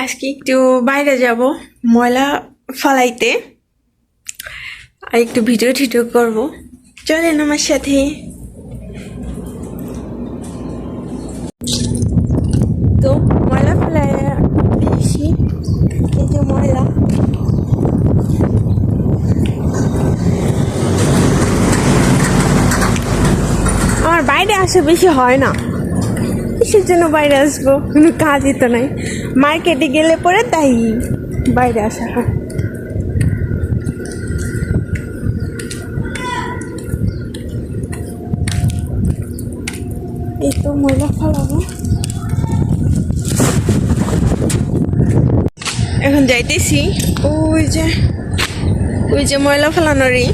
আজকে একটু বাইরে যাব ময়লা ফালাইতে আর একটু ভিডিও টিডিও করব। চলেন আমার সাথে। তো ময়লা ফেলায় বেশি, এই যে ময়লা আমার বাইরে আসা বেশি হয় না। কিসের জন্য বাইরে আসবো? কোনো কাজই তো নাই। মার্কেটে গেলে পরে তাই বাইরে আসা হয়। এই তো ময়লা ফেলাবো, এখন যাইতেছি ওই যে ময়লা ফেলানোরই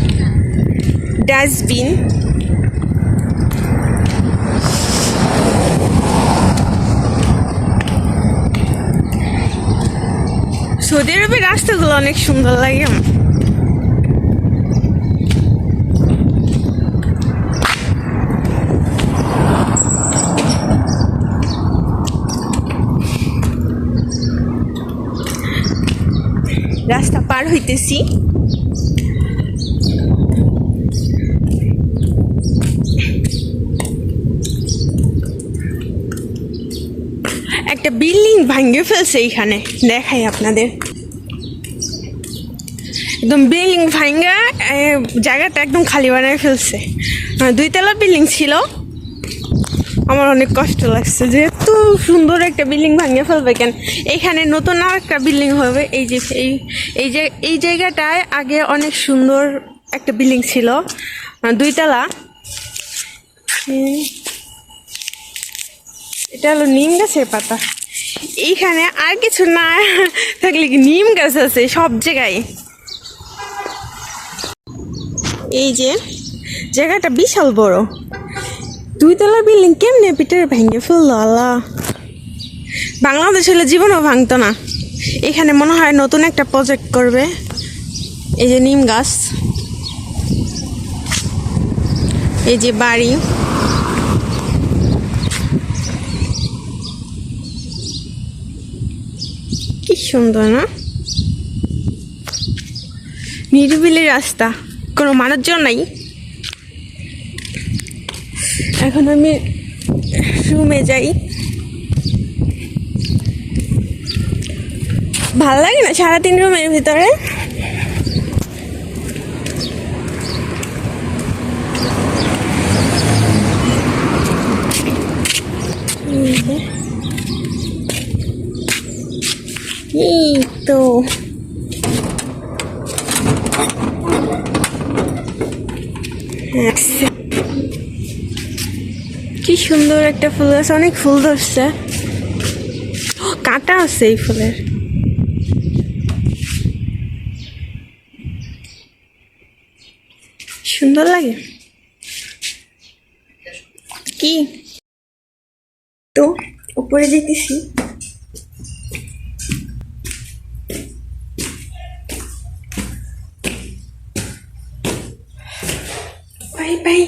ডাস্টবিন। সৌদি আরবের রাস্তাগুলো অনেক সুন্দর লাগে আমার। রাস্তা পার হইতেছি, একটা বিল্ডিং ভাঙে ফেলছে এইখানে, দেখাই আপনাদের। একদম বিল্ডিং ভাঙা জায়গাটা একদম খালি বানায় ফেলছে। 2 তলা বিল্ডিং ছিল। আমার অনেক কষ্ট লাগছে যে এত সুন্দর একটা বিল্ডিং ভাঙিয়ে ফেলবে কেন। এইখানে নতুন আর একটা বিল্ডিং হবে। এই জায়গাটায় আগে অনেক সুন্দর একটা বিল্ডিং ছিল, 2 তলা। এটা হলো নিম গাছের পাতা। এইখানে আর কিছু না থাকলে কি নিম গাছ আছে সব জায়গায়। এই যে জায়গাটা বিশাল বড়, 2 তলা বিল্ডিং কেমনে পিটার ভেঙে ফেললো আল্লাহ। বাংলাদেশ হলে জীবনও ভাঙতো না। এখানে মনে হয় নতুন একটা প্রজেক্ট করবে। এই যে নিম গাছ, এই যে বাড়ি। কি সুন্দর না, নিরিবিলি রাস্তা, কোনো মানুষজন নাই। এখন আমি রুমে যাই। ভাল লাগে না সারাদিন রুমের ভিতরে। এই তো কি সুন্দর একটা ফুল আছে, অনেক ফুল ধরছে, কাঁটা আছে এই ফুলের। সুন্দর লাগে কি। তো উপরে যেতেছি। Bye bye.